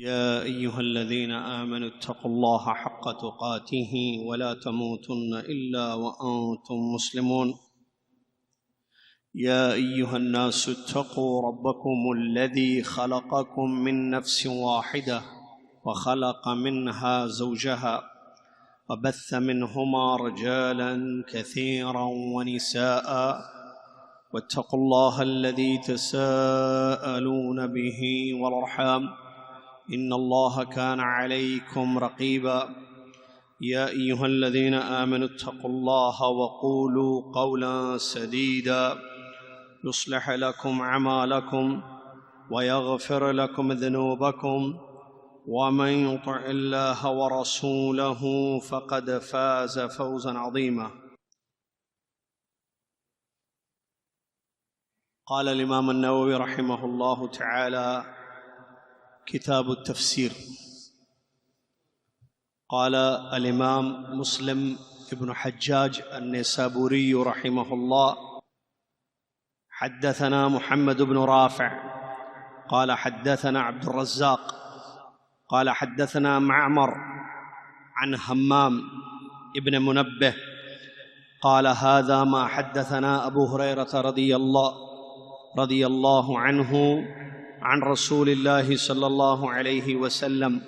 يا أيها الذين آمنوا اتقوا الله حق تقاته ولا تموتن إلا وأنتم مسلمون. يا أيها الناس اتقوا ربكم الذي خلقكم من نفس واحدة وخلق منها زوجها وبث منهما رجالا كثيرا ونساء واتقوا الله الذي تساءلون به والأرحام إن الله كان عليكم رقيبا. يا أيها الذين آمنوا اتقوا الله وقولوا قولا سديدا يصلح لكم أعمالكم ويغفر لكم ذنوبكم ومن يطع الله ورسوله فقد فاز فوزا عظيما. قال الإمام النووي رحمه الله تعالى: كتاب التفسير. قال الإمام مسلم ابن حجاج النيسابوري رحمه الله: حدثنا محمد بن رافع قال حدثنا عبد الرزاق قال حدثنا معمر عن همام ابن منبه قال هذا ما حدثنا أبو هريرة رضي الله عنه عن رسول الله صلى الله عليه وسلم،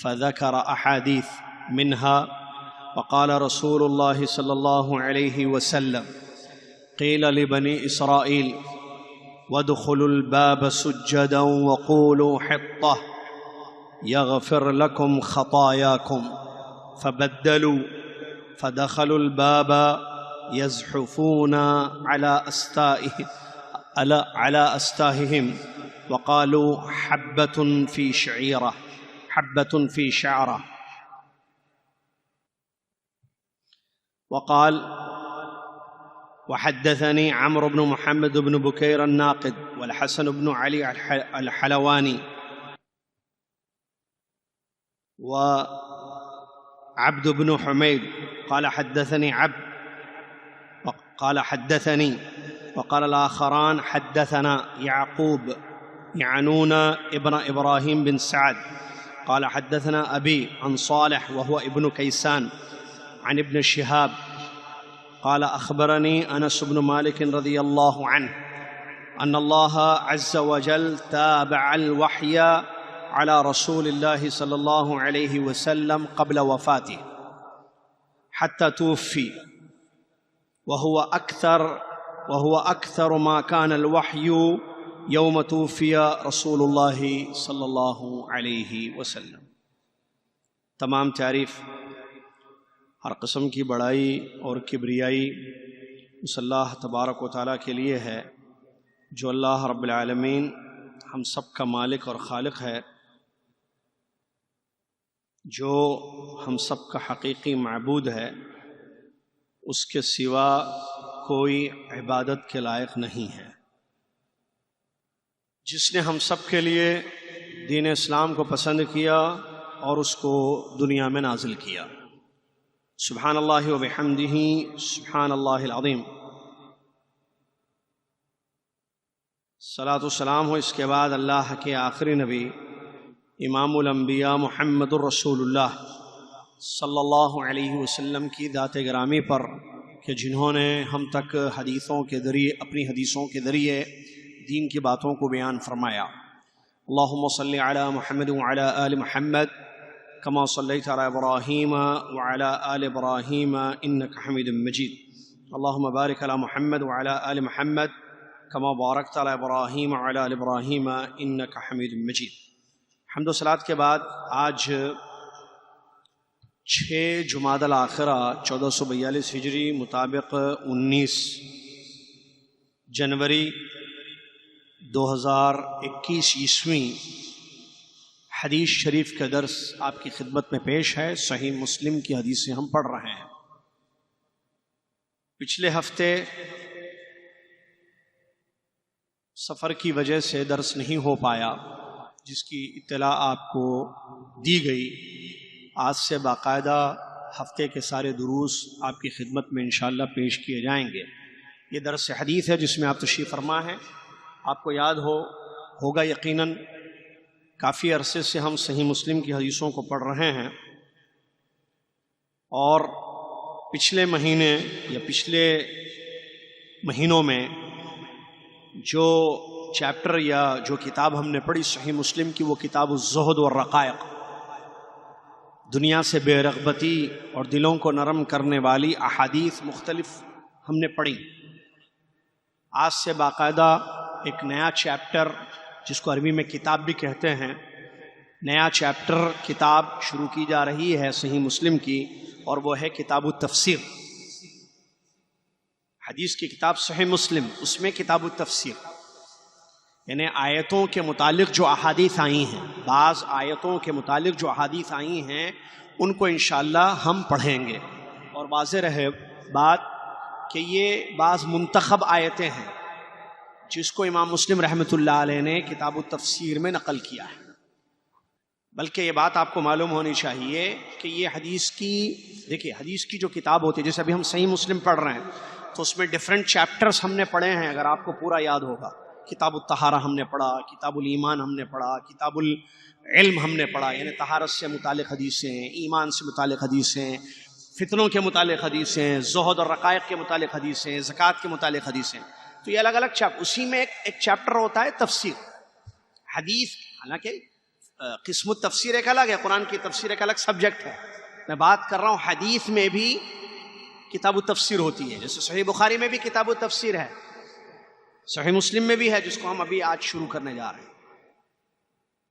فذكر أحاديث منها: وقال رسول الله صلى الله عليه وسلم: قيل لبني إسرائيل وادخلوا الباب سجدا وقولوا حطة يغفر لكم خطاياكم، فبدلوا فدخلوا الباب يزحفون على أستاههم وقالوا حبة في شعرة. وقال: وحدثني عمرو بن محمد بن بكير الناقد والحسن بن علي الحلواني وعبد بن حميد قال حدثني وقال الآخران حدثنا يعقوب يعنون ابن إبراهيم بن سعد قال حدثنا أبي عن صالح وهو ابن كيسان عن ابن شهاب قال أخبرني أنس بن مالك رضي الله عنه أن الله عز وجل تابع الوحي على رسول الله صلى الله عليه وسلم قبل وفاته حتى توفي، وهو أكثر ما كان الوحي يوم توفي رسول الله صلی اللہ علیہ وسلم۔ تمام تعریف، ہر قسم کی بڑائی اور کبریائی اس اللہ تبارک و تعالیٰ کے لیے ہے جو اللہ رب العالمین ہم سب کا مالک اور خالق ہے، جو ہم سب کا حقیقی معبود ہے، اس کے سوا کوئی عبادت کے لائق نہیں ہے، جس نے ہم سب کے لیے دین اسلام کو پسند کیا اور اس کو دنیا میں نازل کیا۔ سبحان اللہ و بحمدہ سبحان اللہ العظیم۔ صلاۃ و سلام ہو اس کے بعد اللہ کے آخری نبی امام الانبیاء محمد الرسول اللہ صلی اللہ علیہ وسلم کی ذات گرامی پر کہ جنہوں نے ہم تک اپنی حدیثوں کے ذریعے دین کی باتوں کو بیان فرمایا۔ اللہم صلی علی محمد وعلی آل محمد کما صلیت علی ابراہیم وعلی آل ابراہیم انک حمید مجید۔ اللہم بارک علی محمد وعلی آل محمد کما بارکت علی ابراہیم وعلی آل ابراہیم انک حمید مجید۔ حمد و صلاۃ کے بعد آج 6 جمادی الاخرہ 1442 ہجری مطابق 19 جنوری 2021 عیسوی حدیث شریف کا درس آپ کی خدمت میں پیش ہے۔ صحیح مسلم کی حدیثیں ہم پڑھ رہے ہیں۔ پچھلے ہفتے سفر کی وجہ سے درس نہیں ہو پایا، جس کی اطلاع آپ کو دی گئی۔ آج سے باقاعدہ ہفتے کے سارے دروس آپ کی خدمت میں انشاءاللہ پیش کیے جائیں گے۔ یہ درس حدیث ہے جس میں آپ تشریف فرما ہیں۔ آپ کو یاد ہوگا یقیناً کافی عرصے سے ہم صحیح مسلم کی حدیثوں کو پڑھ رہے ہیں، اور پچھلے مہینے یا پچھلے مہینوں میں جو چیپٹر یا جو کتاب ہم نے پڑھی صحیح مسلم کی، وہ کتاب الزہد والرقائق، دنیا سے بے رغبتی اور دلوں کو نرم کرنے والی احادیث مختلف ہم نے پڑھی۔ آج سے باقاعدہ ایک نیا چیپٹر، جس کو عربی میں کتاب بھی کہتے ہیں، نیا چیپٹر کتاب شروع کی جا رہی ہے صحیح مسلم کی، اور وہ ہے کتاب التفسیر۔ حدیث کی کتاب صحیح مسلم، اس میں کتاب التفسیر، یعنی آیتوں کے متعلق جو احادیث آئی ہیں، بعض آیتوں کے متعلق جو احادیث آئی ہیں ان کو انشاءاللہ ہم پڑھیں گے۔ اور واضح رہے بات کہ یہ بعض منتخب آیتیں ہیں جس کو امام مسلم رحمۃ اللہ علیہ نے کتاب التفسیر میں نقل کیا ہے، بلکہ یہ بات آپ کو معلوم ہونی چاہیے کہ یہ حدیث کی، دیکھیے حدیث کی جو کتاب ہوتی ہے، جیسے ابھی ہم صحیح مسلم پڑھ رہے ہیں تو اس میں ڈیفرنٹ چیپٹرز ہم نے پڑھے ہیں، اگر آپ کو پورا یاد ہوگا۔ کتاب الطہارہ ہم نے پڑھا، کتاب الایمان ہم نے پڑھا، کتاب العلم ہم نے پڑھا، یعنی طہارت سے متعلق حدیثیں، ایمان سے متعلق حدیثیں، فتنوں کے متعلق حدیثیں، زہد اور رقائق کے متعلق حدیثیں، زکوٰۃ کے متعلق حدیثیں، تو یہ الگ الگ چیپٹر، اسی میں ایک چیپٹر ہوتا ہے تفسیر حدیث۔ حالانکہ قسم التفسیر ایک الگ ہے، قرآن کی تفسیر ایک الگ سبجیکٹ ہے، میں بات کر رہا ہوں حدیث میں بھی کتاب التفسیر ہوتی ہے، جیسے صحیح بخاری میں بھی کتاب التفسیر ہے، صحیح مسلم میں بھی ہے، جس کو ہم ابھی آج شروع کرنے جا رہے ہیں۔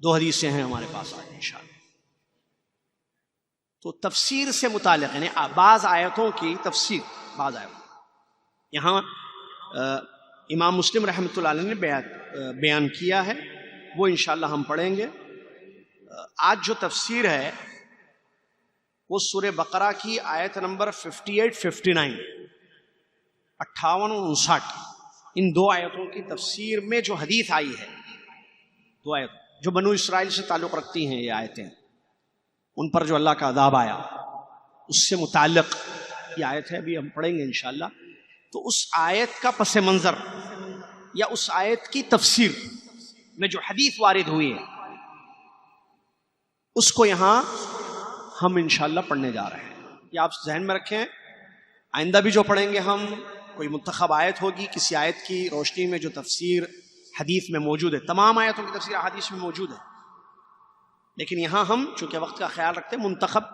2 حدیثیں ہیں ہمارے پاس آج انشاءاللہ۔ تو تفسیر سے متعلق یعنی بعض آیتوں کی تفسیر، بعض آیتوں یہاں امام مسلم رحمۃ اللہ علیہ نے بیان کیا ہے، وہ انشاءاللہ ہم پڑھیں گے۔ آج جو تفسیر ہے وہ سورہ بقرہ کی آیت نمبر 58 59، 58 اور 59، ان 2 آیتوں کی تفسیر میں جو حدیث آئی ہے، 2 آیت جو بنو اسرائیل سے تعلق رکھتی ہیں، یہ آیتیں ان پر جو اللہ کا عذاب آیا اس سے متعلق یہ آیت ہے، ابھی ہم پڑھیں گے انشاءاللہ۔ تو اس آیت کا پس منظر یا اس آیت کی تفسیر میں جو حدیث وارد ہوئی ہے اس کو یہاں ہم انشاءاللہ پڑھنے جا رہے ہیں۔ یہ آپ ذہن میں رکھیں، آئندہ بھی جو پڑھیں گے ہم، کوئی منتخب آیت ہوگی، کسی آیت کی روشنی میں جو تفسیر حدیث میں موجود ہے، تمام آیتوں کی تفسیر حدیث میں موجود ہے، لیکن یہاں ہم چونکہ وقت کا خیال رکھتے ہیں، منتخب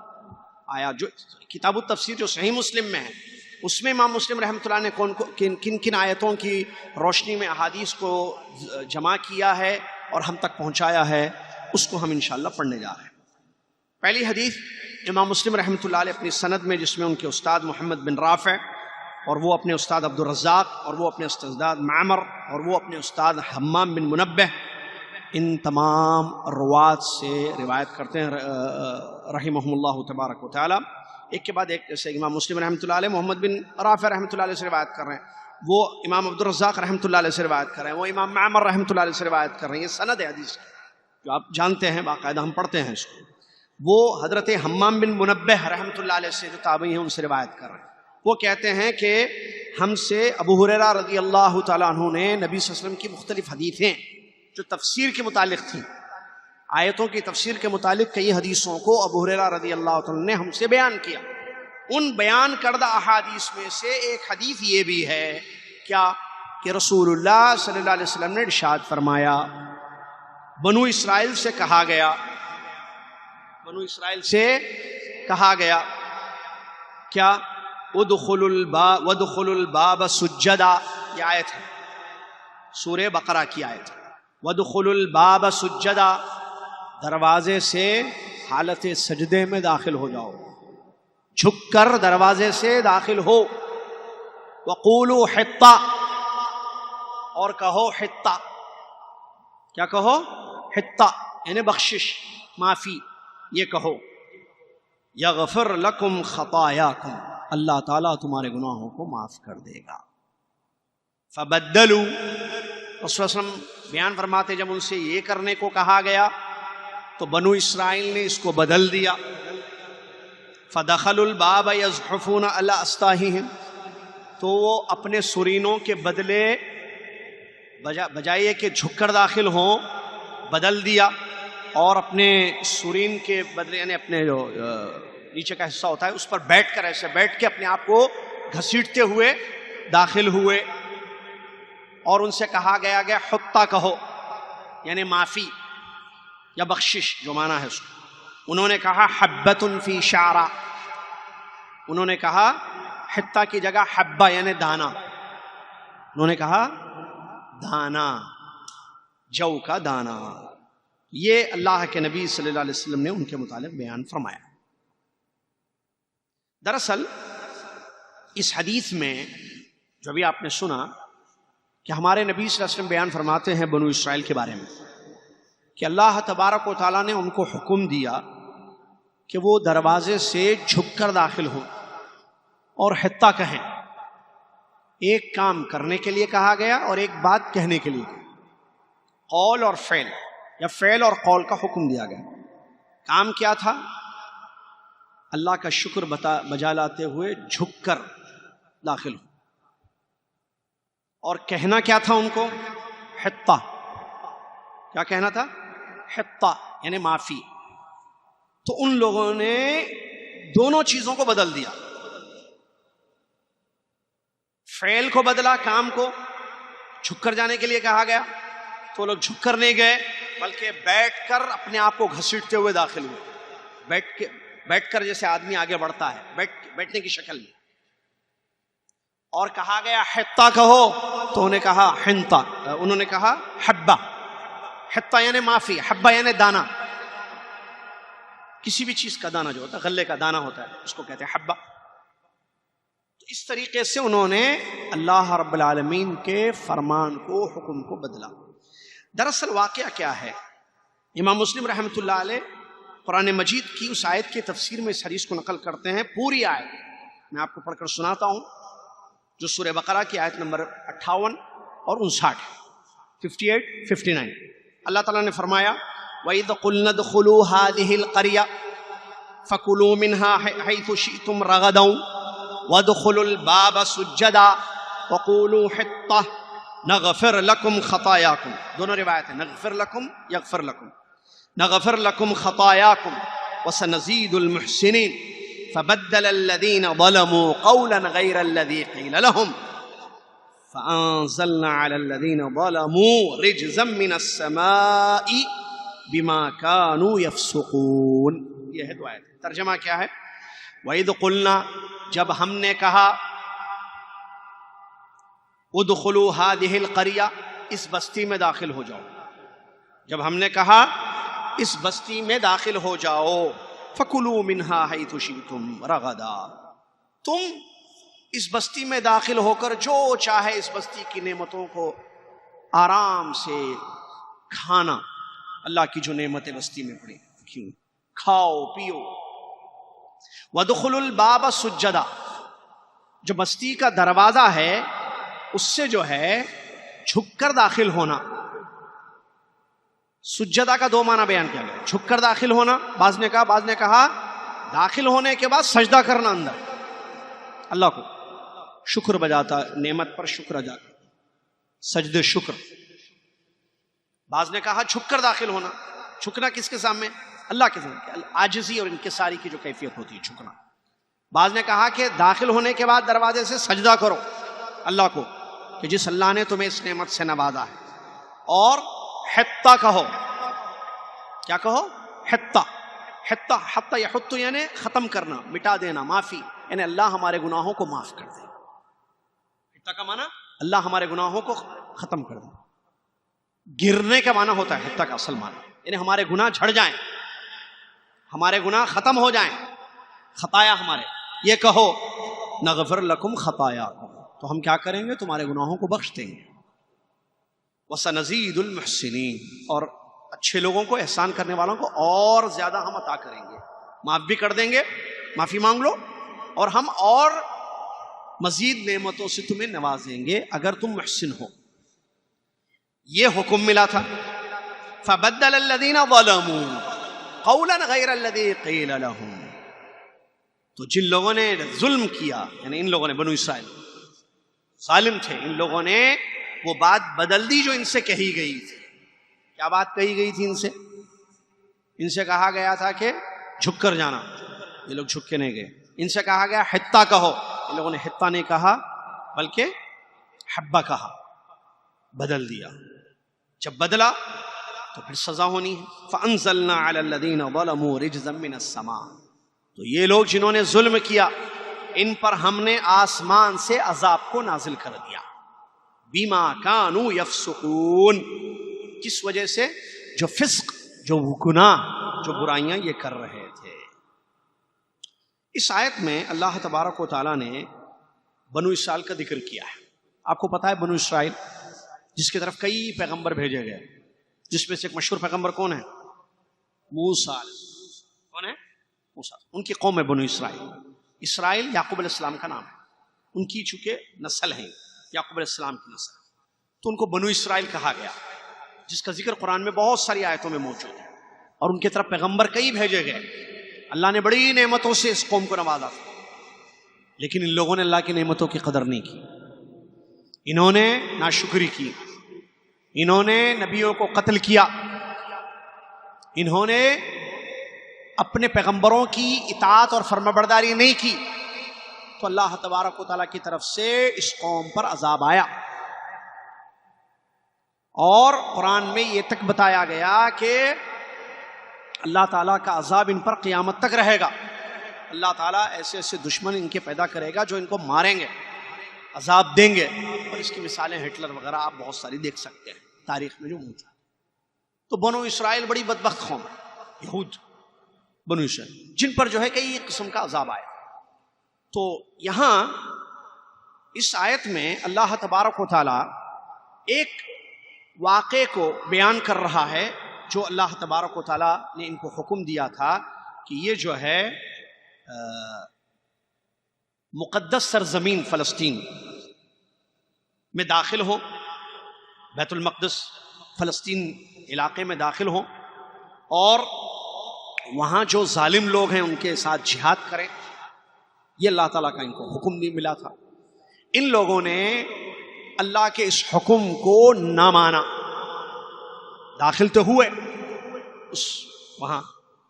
آیا جو کتاب التفسیر جو صحیح مسلم میں ہے، اس میں امام مسلم رحمۃ اللہ نے کن کن آیتوں کی روشنی میں احادیث کو جمع کیا ہے اور ہم تک پہنچایا ہے، اس کو ہم انشاءاللہ پڑھنے جا رہے ہیں۔ پہلی حدیث امام مسلم رحمۃ اللہ علیہ اپنی سند میں، جس میں ان کے استاد محمد بن رافع اور وہ اپنے استاد عبد الرزاق اور وہ اپنے استاد معمر اور وہ اپنے استاد حمام بن منبہ، ان تمام روات سے روایت کرتے ہیں رحمہم اللہ تبارک و تعالی، ایک کے بعد ایک۔ جیسے امام مسلم رحمۃ اللہ علیہ محمد بن رافع رحمۃ اللہ علیہ سے روایت کر رہے ہیں، وہ امام عبد الرزاق رحمۃ اللہ علیہ سے روایت کر رہے ہیں، وہ امام معمر رحمۃ اللہ علیہ سے روایت کر رہے ہیں۔ یہ سند ہے حدیث جو آپ جانتے ہیں، باقاعدہ ہم پڑھتے ہیں اس کو۔ وہ حضرت حمام بن منبہ رحمۃ اللہ علیہ سے جو تابعی ہیں ان سے روایت کر رہے ہیں، وہ کہتے ہیں کہ ہم سے ابو ہریرہ رضی اللہ تعالیٰ عنہ نے نبی صلی اللہ علیہ وسلم کی مختلف حدیثیں جو تفسیر کے متعلق تھیں، آیتوں کی تفسیر کے متعلق کئی حدیثوں کو ابو ہریرہ رضی اللہ تعالیٰ نے ہم سے بیان کیا۔ ان بیان کردہ احادیث میں سے ایک حدیث یہ بھی ہے کیا کہ رسول اللہ صلی اللہ علیہ وسلم نے ارشاد فرمایا، بنو اسرائیل سے کہا گیا، بنو اسرائیل سے کہا گیا کیا، وَادْخُلُوا الْبَابَ سُجَّدًا، یہ آیت ہے سورہ بقرہ کی آیت ہے، وَادْخُلُوا الْبَابَ سُجَّدًا، دروازے سے حالت سجدے میں داخل ہو جاؤ، جھک کر دروازے سے داخل ہو، وَقُولُوا حِطَّةٌ، اور کہو حِطَّہ، کیا کہو؟ حِطَّہ یعنی بخشش، معافی، یہ کہو، یغفر لکم خطایاکم، اللہ تعالیٰ تمہارے گناہوں کو معاف کر دے گا۔ فبدلوا، رسول اللہ صلی اللہ علیہ وسلم بیان فرماتے جب ان سے یہ کرنے کو کہا گیا تو بنو اسرائیل نے اس کو بدل دیا۔ فدخلوا الباب یزحفون علی استاہہم، تو وہ اپنے سرینوں کے بدلے بجائے کہ جھک کر داخل ہوں بدل دیا، اور اپنے سورین کے بدلے یعنی اپنے جو نیچے کا حصہ ہوتا ہے اس پر بیٹھ کر ایسے بیٹھ کے اپنے آپ کو گھسیٹتے ہوئے داخل ہوئے، اور ان سے کہا گیا کہ حطہ کہو یعنی معافی یا بخشش جو معنی ہے اس کو۔ انہوں نے کہا حبۃ فی شعرہ، انہوں نے کہا حطہ کی جگہ حبہ یعنی دانا، انہوں نے کہا دانا، جو کا دانا۔ یہ اللہ کے نبی صلی اللہ علیہ وسلم نے ان کے متعلق بیان فرمایا۔ دراصل اس حدیث میں جو بھی آپ نے سنا کہ ہمارے نبی صلی اللہ علیہ وسلم بیان فرماتے ہیں بنو اسرائیل کے بارے میں کہ اللہ تبارک و تعالیٰ نے ان کو حکم دیا کہ وہ دروازے سے جھک کر داخل ہوں اور حطہ کہیں۔ ایک کام کرنے کے لیے کہا گیا اور ایک بات کہنے کے لیے، قول اور فعل یا فعل اور قول کا حکم دیا گیا۔ کام کیا تھا؟ اللہ کا شکر بجا لاتے ہوئے جھک کر داخل ہو، اور کہنا کیا تھا ان کو؟ حطہ۔ کیا کہنا تھا؟ حطہ یعنی معافی۔ تو ان لوگوں نے دونوں چیزوں کو بدل دیا، فعل کو بدلا، کام کو، جھک کر جانے کے لیے کہا گیا تو لوگ جھک کر نہیں گئے بلکہ بیٹھ کر اپنے آپ کو گھسیٹتے ہوئے داخل ہوئے، بیٹھ کر جیسے آدمی آگے بڑھتا ہے بیٹھنے کی شکل میں۔ اور کہا گیا حطہ کہو تو انہوں نے کہا حنطہ، انہوں نے کہا حبہ۔ حطہ یعنی معافی، حبہ یعنی دانا، کسی بھی چیز کا دانا جو ہوتا ہے، غلے کا دانا ہوتا ہے اس کو کہتے ہیں حبہ۔ تو اس طریقے سے انہوں نے اللہ رب العالمین کے فرمان کو، حکم کو بدلا۔ دراصل واقعہ کیا ہے؟ امام مسلم رحمۃ اللہ علیہ قرآن مجید کی اس آیت کی تفسیر میں اس حدیث کو نقل کرتے ہیں، پوری آیت میں آپ کو پڑھ کر سناتا ہوں، جو سورہ بقرہ کی آیت نمبر 58 اور 59، 58 59۔ اللہ تعالیٰ نے فرمایا وَإِذْ قُلْنَا ادْخُلُوا هَٰذِهِ الْقَرْيَةَ فَكُلُوا مِنْهَا حَيْثُ شِئْتُمْ رَغَدًا وَادْخُلُوا الْبَابَ سُجَّدًا وَقُولُوا حِطَّةٌ نَغْفِرْ لَكُمْ خَطَايَاكُمْ۔ دونوں روایت ہیں، نغفر لکم یغفر لکم، نغفر لکم خطاياكم وسنزيد المحسنين فبدل الذين ظلموا قولا غير الذي قيل لهم فأنزلنا على الذين ظلموا رجزا من السماء بما كانوا يفسقون۔ یہ ہے دعا۔ ترجمہ کیا ہے؟ وَإِذْ قُلْنَا، جب ہم نے کہا، ادخلوا هذه القرية، اس بستی میں داخل ہو جاؤ، جب ہم نے کہا اس بستی میں داخل ہو جاؤ، فَكُلُوا مِنْهَا حَيْثُ شِئْتُمْ رَغَدًا، تم اس بستی میں داخل ہو کر جو چاہے اس بستی کی نعمتوں کو آرام سے کھانا، اللہ کی جو نعمتیں بستی میں پڑی کیوں کھاؤ پیو۔ وَادْخُلُوا الْبَابَ سُجَّدًا، جو بستی کا دروازہ ہے اس سے جو ہے جھک کر داخل ہونا۔ سجدہ کا دو معنی بیان کیا گیا، جھک کر داخل ہونا، بعض نے کہا داخل ہونے کے بعد سجدہ کرنا اندر، اللہ کو شکر بجاتا، نعمت پر شکر ادا، سجد شکر۔ بعض نے کہا جھک کر داخل ہونا، جھکنا کس کے سامنے؟ اللہ کے سامنے، عاجزی اور انکساری کی جو کیفیت ہوتی ہے جھکنا۔ بعض نے کہا کہ داخل ہونے کے بعد دروازے سے سجدہ کرو اللہ کو کہ جس اللہ نے تمہیں اس نعمت سے نوازا ہے۔ اور حطہ کہو، کیا کہو؟ حطہ، حطہ، حطہ یحط یعنی ختم کرنا، مٹا دینا، معافی، یعنی اللہ ہمارے گناہوں کو معاف کر دے۔ حطہ کا معنی اللہ ہمارے گناہوں کو ختم کر دے۔ گرنے کا معنی ہوتا ہے حطہ کا اصل معنی، یعنی ہمارے گناہ جھڑ جائیں، ہمارے گناہ ختم ہو جائیں، خطایا ہمارے۔ یہ کہو نغفر لکم خطایاکم، تو ہم کیا کریں گے؟ تمہارے گناہوں کو بخش دیں گے۔ وَسَنَزِيدُ الْمُحْسِنِينَ، اور اچھے لوگوں کو، احسان کرنے والوں کو اور زیادہ ہم عطا کریں گے، معاف بھی کر دیں گے، معافی مانگ لو، اور ہم اور مزید نعمتوں سے تمہیں نوازیں گے اگر تم محسن ہو۔ یہ حکم ملا تھا۔ فَبَدَّلَ الَّذِينَ ظَلَمُوا قَوْلًا غَيْرَ الَّذِي قِيلَ لَهُمْ، تو جن لوگوں نے ظلم کیا، یعنی ان لوگوں نے، بنو اسرائیل ظالم تھے، ان لوگوں نے وہ بات بدل دی جو ان سے کہی گئی تھی۔ کیا بات کہی گئی تھی ان سے؟ ان سے کہا گیا تھا کہ جھک کر جانا، یہ لوگ جھک کے نہیں گئے. ان سے کہا گیا حتہ کہو، ان لوگوں نے حتہ نہیں کہا بلکہ حبہ کہا، بدل دیا. جب بدلا تو پھر سزا ہونی ہے. فَأَنزَلْنَا عَلَى الَّذِينَ ظَلَمُوا رِجْزًا مِّنَ السَّمَاءِ، تو یہ لوگ جنہوں نے ظلم کیا ان پر ہم نے آسمان سے عذاب کو نازل کر دیا. بِمَا كَانُوا يَفْسُقُونَ، کس وجہ سے؟ جو فسق، جو گناہ، جو برائیاں یہ کر رہے تھے. اس آیت میں اللہ تبارک و تعالیٰ نے بنو اسرائیل کا ذکر کیا ہے. آپ کو پتا ہے بنو اسرائیل جس کی طرف کئی پیغمبر بھیجے گئے، جس میں سے ایک مشہور پیغمبر کون ہے؟ موسیٰ. کون ہے؟ موسیٰ. ان کی قوم ہے بنو اسرائیل. اسرائیل یعقوب علیہ السلام کا نام ہے. ان کی چونکہ نسل ہے یعقوب علیہ السلام کی نسل، تو ان کو بنو اسرائیل کہا گیا، جس کا ذکر قرآن میں بہت ساری آیتوں میں موجود ہے. اور ان کی طرف پیغمبر کئی بھیجے گئے. اللہ نے بڑی نعمتوں سے اس قوم کو نوازا تھا، لیکن ان لوگوں نے اللہ کی نعمتوں کی قدر نہیں کی. انہوں نے ناشکری کی، انہوں نے نبیوں کو قتل کیا، انہوں نے اپنے پیغمبروں کی اطاعت اور فرمانبرداری نہیں کی، تو اللہ تبارک و تعالیٰ کی طرف سے اس قوم پر عذاب آیا. اور قرآن میں یہ تک بتایا گیا کہ اللہ تعالیٰ کا عذاب ان پر قیامت تک رہے گا. اللہ تعالیٰ ایسے ایسے دشمن ان کے پیدا کرے گا جو ان کو ماریں گے، عذاب دیں گے. اور اس کی مثالیں ہٹلر وغیرہ آپ بہت ساری دیکھ سکتے ہیں تاریخ میں جو موجود ہے. تو بنو اسرائیل بڑی بدبخت قوم ہے، یہود بنو اسرائیل، جن پر جو ہے کئی قسم کا عذاب آیا. تو یہاں اس آیت میں اللہ تبارک و تعالیٰ ایک واقعے کو بیان کر رہا ہے جو اللہ تبارک و تعالیٰ نے ان کو حکم دیا تھا کہ یہ جو ہے مقدس سرزمین فلسطین میں داخل ہو، بیت المقدس فلسطین علاقے میں داخل ہوں، اور وہاں جو ظالم لوگ ہیں ان کے ساتھ جہاد کریں. یہ اللہ تعالیٰ کا ان کو حکم نہیں ملا تھا. ان لوگوں نے اللہ کے اس حکم کو نہ مانا. داخل تو ہوئے اس وہاں،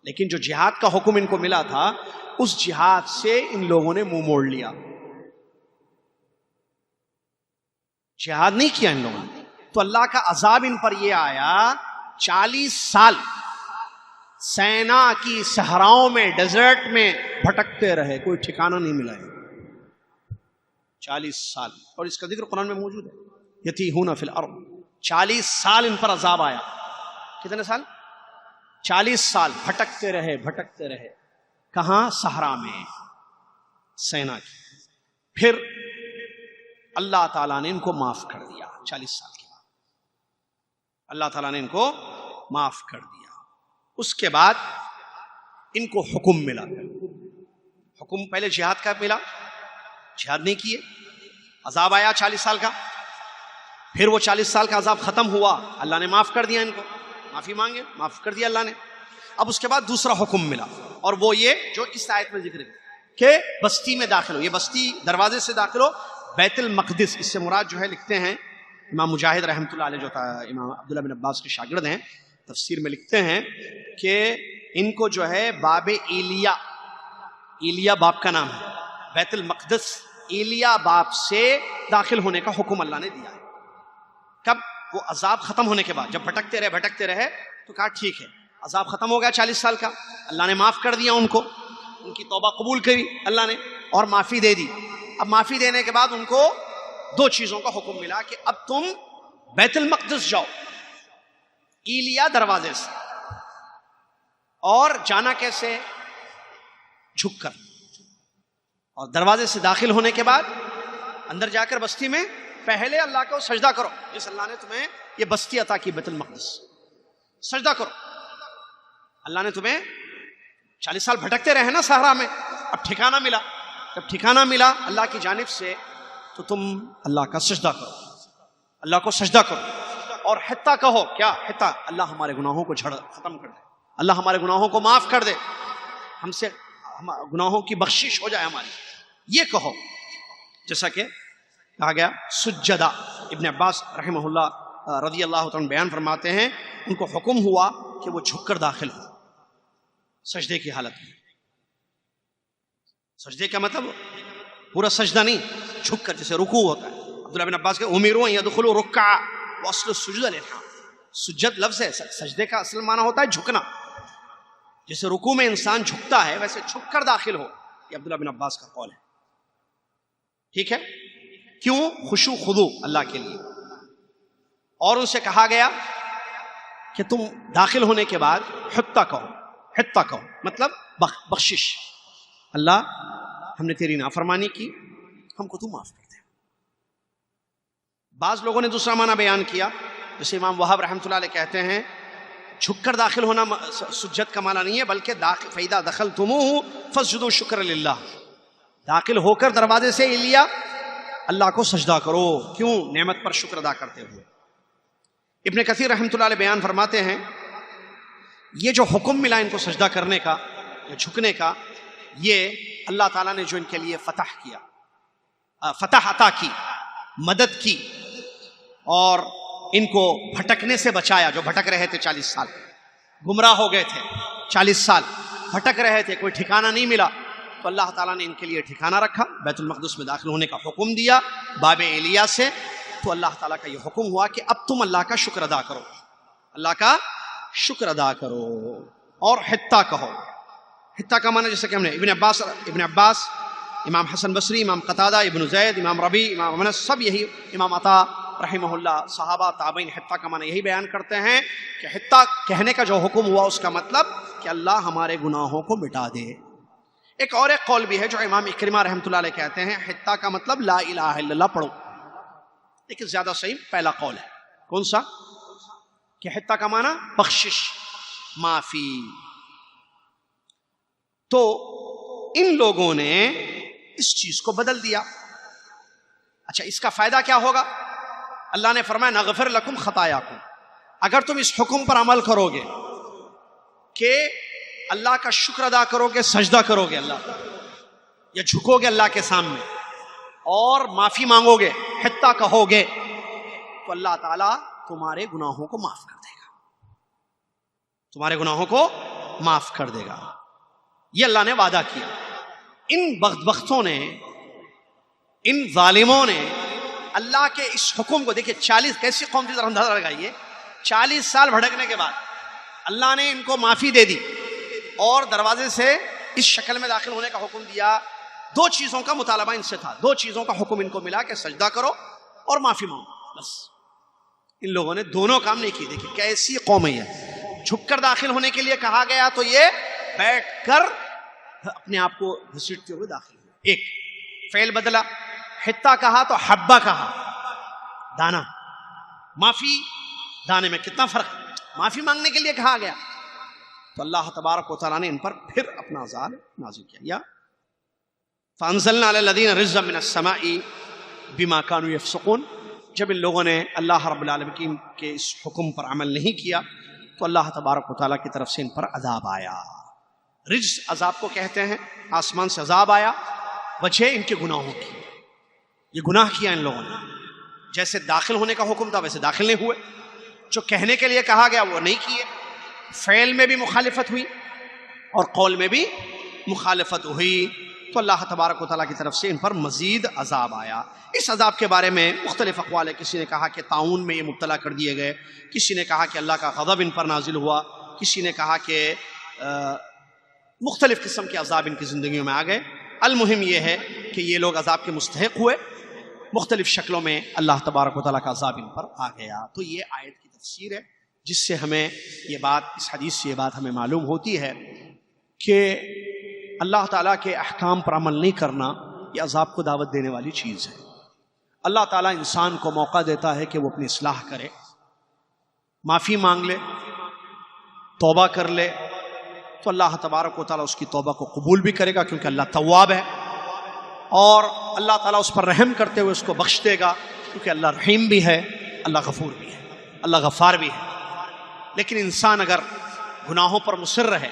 لیکن جو جہاد کا حکم ان کو ملا تھا اس جہاد سے ان لوگوں نے منہ موڑ لیا، جہاد نہیں کیا ان لوگوں نے. تو اللہ کا عذاب ان پر یہ آیا، 40 سال سینا کی صحراؤں میں، ڈیزرٹ میں بھٹکتے رہے، کوئی ٹھکانہ نہیں ملا ہے. 40 سال، اور اس کا ذکر قرآن میں موجود ہے، یتیہون فی الارض. 40 سال ان پر عذاب آیا. کتنے سال؟ 40 سال بھٹکتے رہے، بھٹکتے رہے. کہاں؟ صحرا میں، سینا کی. پھر اللہ تعالیٰ نے ان کو معاف کر دیا. 40 سال کے بعد اللہ تعالیٰ نے ان کو معاف کر دیا. اس کے بعد ان کو حکم ملا. حکم پہلے جہاد کا ملا، جہاد نہیں کیے، عذاب آیا 40 سال کا. پھر وہ 40 سال کا عذاب ختم ہوا، اللہ نے معاف کر دیا ان کو. معافی مانگے، معاف کر دیا اللہ نے. اب اس کے بعد دوسرا حکم ملا، اور وہ یہ جو اس آیت میں ذکر ہے کہ بستی میں داخل ہو. یہ بستی دروازے سے داخل ہو، بیت المقدس. اس سے مراد جو ہے لکھتے ہیں امام مجاہد رحمۃ اللہ علیہ، جو تھا امام عبداللہ بن عباس کے شاگرد ہیں، تفسیر میں لکھتے ہیں کہ ان کو جو ہے باب ایلیا، ایلیا باب کا نام ہے، بیت المقدس ایلیا باب سے داخل ہونے کا حکم اللہ نے دیا ہے. کب؟ وہ عذاب ختم ہونے کے بعد. جب بھٹکتے رہے تو کہا ٹھیک ہے، عذاب ختم ہو گیا 40 سال کا، اللہ نے معاف کر دیا ان کو، ان کی توبہ قبول کری اللہ نے اور معافی دے دی. اب معافی دینے کے بعد ان کو 2 چیزوں کا حکم ملا کہ اب تم بیت المقدس جاؤ ایلیا دروازے سے. اور جانا کیسے؟ جھک کر. اور دروازے سے داخل ہونے کے بعد اندر جا کر بستی میں پہلے اللہ کو سجدہ کرو، جس اللہ نے تمہیں یہ بستی عطا کی بیت المقدس، سجدہ کرو. اللہ نے تمہیں 40 سال بھٹکتے رہے نا صحرا میں، اب ٹھکانہ ملا. جب ٹھکانہ ملا اللہ کی جانب سے تو تم اللہ کا سجدہ کرو، اللہ کو سجدہ کرو. اور حتیٰ کہو، کیا حتیٰ؟ اللہ ہمارے گناہوں کو ختم کر دے، اللہ ہمارے گناہوں کو معاف کر دے، ہم سے گناہوں کی بخشش ہو جائے ہماری. یہ کہو. جیسا کہ کہا گیا سجدہ. ابن عباس رحمہ اللہ رضی اللہ عنہ بیان فرماتے ہیں ان کو حکم ہوا کہ وہ جھک کر داخل ہو. سجدے کی حالت میں. سجدے کا مطلب پورا سجدہ نہیں، جھک کر جیسے رکوع ہوتا ہے. عبداللہ بن عباس کے امروا ان يدخلوا رکعا واصل السجود الانحاء. سجد لفظ ہے، سجدے کا اصل معنی ہوتا ہے جھکنا. جیسے رکوع میں انسان جھکتا ہے ویسے جھک کر داخل ہو. یہ عبداللہ بن عباس کا قول ہے. ٹھیک ہے؟ کیوں؟ خشوع خضوع اللہ کے لیے. اور ان سے کہا گیا کہ تم داخل ہونے کے بعد حتہ کہو مطلب بخشش. اللہ ہم نے تیری نافرمانی کی، ہم کو تو معاف کر دے. بعض لوگوں نے دوسرا معنی بیان کیا، جیسے امام وہاب رحمۃ اللہ علیہ کہتے ہیں جھک کر داخل ہونا سجد کا معنی نہیں ہے، بلکہ فَإِذَا دَخَلْتُمُوهُ فَاسْجُدُوا شُكْرًا لِلَّهِ. داخل ہو کر دروازے سے لیا اللہ کو سجدہ کرو. کیوں؟ نعمت پر شکر ادا کرتے ہوئے. ابن کثیر رحمۃ اللہ علیہ بیان فرماتے ہیں یہ جو حکم ملا ان کو سجدہ کرنے کا یا جھکنے کا، یہ اللہ تعالیٰ نے جو ان کے لیے فتح عطا کی، مدد کی اور ان کو بھٹکنے سے بچایا. جو بھٹک رہے تھے 40 سال، گمراہ ہو گئے تھے 40 سال، بھٹک رہے تھے، کوئی ٹھکانہ نہیں ملا، تو اللہ تعالیٰ نے ان کے لیے ٹھکانہ رکھا. بیت المقدس میں داخل ہونے کا حکم دیا باب ایلیا سے. تو اللہ تعالیٰ کا یہ حکم ہوا کہ اب تم اللہ کا شکر ادا کرو، اللہ کا شکر ادا کرو. اور حتہ کہو. حتہ کا معنی جیسے کہ ہم نے ابن عباس، امام حسن بصری، امام قتادہ، ابن زید، امام ربی، امام انس، سب یہی، امام عطا رحمہ اللہ، صحابہ تابعین، حتہ کا معنی یہی بیان کرتے ہیں کہ حتہ کہنے کا جو حکم ہوا اس کا مطلب کہ اللہ ہمارے گناہوں کو مٹا دے. ایک قول بھی ہے جو امام اکرمہ رحمۃ اللہ علیہ کہتے ہیں حتہ کا مطلب لا الہ الا اللہ پڑھو. لیکن زیادہ صحیح پہلا قول ہے. کون سا؟ کہ حتہ کا معنی بخشش، معافی. تو ان لوگوں نے اس چیز کو بدل دیا. اچھا، اس کا فائدہ کیا ہوگا؟ اللہ نے فرمایا نغفر لکم خطایاکم. اگر تم اس حکم پر عمل کرو گے کہ اللہ کا شکر ادا کرو گے، سجدہ کرو گے اللہ کا، یا جھکو گے اللہ کے سامنے اور معافی مانگو گے، حتہ کہو گے، تو اللہ تعالیٰ تمہارے گناہوں کو معاف کر دے گا. تمہارے گناہوں کو معاف کر دے گا. یہ اللہ نے وعدہ کیا. ان بدبختوں نے، ان ظالموں نے اللہ کے اس حکم کو، دیکھیں 40 کیسی قوم کی طرح اندازہ لگائیے، 40 سال بھٹکنے کے بعد اللہ نے ان کو معافی دے دی اور دروازے سے اس شکل میں داخل ہونے کا حکم دیا. 2 چیزوں کا مطالبہ ان سے تھا، 2 چیزوں کا حکم ان کو ملا کہ سجدہ کرو اور معافی مانگو. بس ان لوگوں نے دونوں کام نہیں کی. دیکھیں کیسی قوم ہے یہ. جھک کر داخل ہونے کے لیے کہا گیا تو یہ بیٹھ کر اپنے آپ کو گھسیٹتے ہوئے داخل ہوئے. ایک فعل بدلا. حتہ کہا تو حبہ کہا، دانا. معافی دانے میں کتنا فرق ہے. معافی مانگنے کے لیے کہا گیا تو اللہ تبارک و تعالیٰ نے ان پر پھر اپنا عذاب نازل کیا. یا فانزلنا علی الذین رجزا من السماء بما كانوا يفسقون. جب ان لوگوں نے اللہ رب العالمین کے اس حکم پر عمل نہیں کیا تو اللہ تبارک و تعالیٰ کی طرف سے ان پر عذاب آیا. رجز عذاب کو کہتے ہیں. آسمان سے عذاب آیا، وجہ ان کے گناہوں کی. یہ گناہ کیا ان لوگوں نے. جیسے داخل ہونے کا حکم تھا ویسے داخل نہیں ہوئے، جو کہنے کے لیے کہا گیا وہ نہیں کیے، فعل میں بھی مخالفت ہوئی اور قول میں بھی مخالفت ہوئی. تو اللہ تبارک و تعالیٰ کی طرف سے ان پر مزید عذاب آیا. اس عذاب کے بارے میں مختلف اقوال ہے. کسی نے کہا کہ طاعون میں یہ مبتلا کر دیے گئے، کسی نے کہا کہ اللہ کا غضب ان پر نازل ہوا، کسی نے کہا کہ مختلف قسم کے عذاب ان کی زندگیوں میں آ گئے. المہم یہ ہے کہ یہ لوگ عذاب کے مستحق ہوئے، مختلف شکلوں میں اللہ تبارک و تعالیٰ کا عذاب ان پر آ گیا. تو یہ آیت کی تفسیر ہے جس سے ہمیں یہ بات، اس حدیث سے یہ بات ہمیں معلوم ہوتی ہے کہ اللہ تعالیٰ کے احکام پر عمل نہیں کرنا یہ عذاب کو دعوت دینے والی چیز ہے. اللہ تعالیٰ انسان کو موقع دیتا ہے کہ وہ اپنی اصلاح کرے، معافی مانگ لے، توبہ کر لے، تو اللہ تبارک و تعالیٰ اس کی توبہ کو قبول بھی کرے گا کیونکہ اللہ تواب ہے، اور اللہ تعالیٰ اس پر رحم کرتے ہوئے اس کو بخش دے گا کیونکہ اللہ رحیم بھی ہے، اللہ غفور بھی ہے، اللہ غفار بھی ہے. لیکن انسان اگر گناہوں پر مصر رہے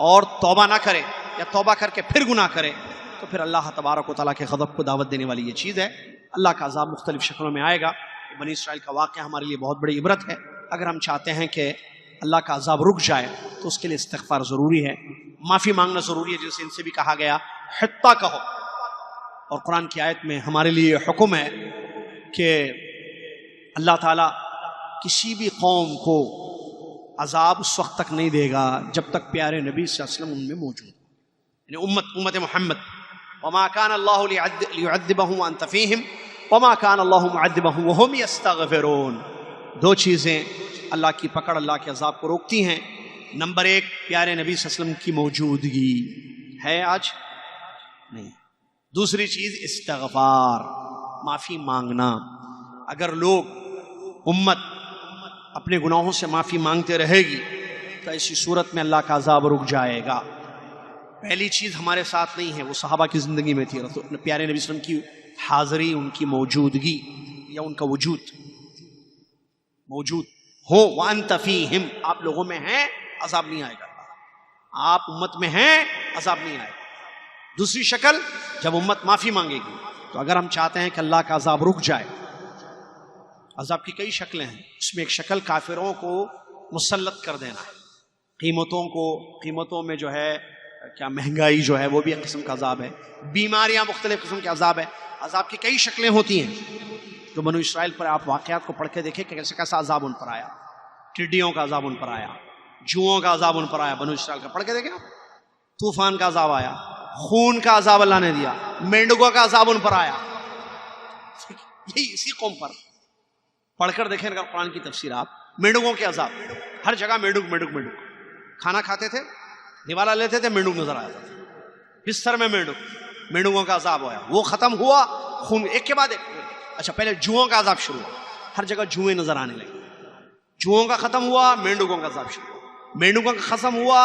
اور توبہ نہ کرے یا توبہ کر کے پھر گناہ کرے تو پھر اللہ تبارک و تعالیٰ کے غضب کو دعوت دینے والی یہ چیز ہے. اللہ کا عذاب مختلف شکلوں میں آئے گا. بنی اسرائیل کا واقعہ ہمارے لیے بہت بڑی عبرت ہے. اگر ہم چاہتے ہیں کہ اللہ کا عذاب رک جائے تو اس کے لیے استغفار ضروری ہے، معافی مانگنا ضروری ہے، جیسے ان سے بھی کہا گیا حتیٰ کہو۔ اور قرآن کی آیت میں ہمارے لیے حکم ہے کہ اللہ تعالیٰ کسی بھی قوم کو عذاب اس وقت تک نہیں دے گا جب تک پیارے نبی صلی اللہ علیہ وسلم ان میں موجود، یعنی امت محمد۔ وما كان الله ليعذبهم وانت فيهم وما كان الله معذبهم وهم يستغفرون۔ دو چیزیں اللہ کی پکڑ اللہ کے عذاب کو روکتی ہیں۔ نمبر ایک، پیارے نبی صلی اللہ علیہ وسلم کی موجودگی ہے آج نہیں۔ دوسری چیز استغفار، معافی مانگنا۔ اگر لوگ امت اپنے گناہوں سے معافی مانگتے رہے گی تو ایسی صورت میں اللہ کا عذاب رک جائے گا۔ پہلی چیز ہمارے ساتھ نہیں ہے، وہ صحابہ کی زندگی میں تھی، پیارے نبی صلی اللہ علیہ وسلم کی حاضری، ان کی موجودگی یا ان کا وجود موجود ہو۔ وَأَنْتَ فِيهِمْ، آپ لوگوں میں ہیں، عذاب نہیں آئے گا۔ آپ امت میں ہیں، عذاب نہیں آئے گا۔ دوسری شکل، جب امت معافی مانگے گی تو اگر ہم چاہتے ہیں کہ اللہ کا عذاب رک جائے، عذاب کی کئی شکلیں ہیں، اس میں ایک شکل کافروں کو مسلط کر دینا ہے۔ قیمتوں میں جو ہے کیا مہنگائی جو ہے وہ بھی ایک قسم کا عذاب ہے، بیماریاں مختلف قسم کے عذاب ہے۔ عذاب کی کئی شکلیں ہوتی ہیں جو بنو اسرائیل پر آپ واقعات کو پڑھ کے دیکھیں کہ کیسے کیسا عذاب ان پر آیا۔ ٹڈیوں کا عذاب ان پر آیا، جوؤں کا عذاب ان پر آیا، بنو اسرائیل کا پڑھ کے دیکھیں۔ طوفان کا عذاب آیا، خون کا عذاب اللہ نے دیا، مینڈکوں کا عذاب ان پر آیا، یہی اسی قوم پر پڑھ کر دیکھیں اگر قرآن کی تفسیر آپ۔ مینڈکوں کے عذاب، ہر جگہ مینڈک، کھانا کھاتے تھے، نوالا لیتے تھے، مینڈک نظر آیا تھا، بستر میں مینڈکوں کا عذاب ہوا، وہ ختم ہوا، خون ایک کے بعد ایک۔ اچھا، پہلے جوؤں کا عذاب شروع ہوا، ہر جگہ جوئیں نظر آنے لگے، جوؤں کا ختم ہوا، مینڈکوں کا عذاب شروع ہوا، مینڈکوں کا ختم ہوا،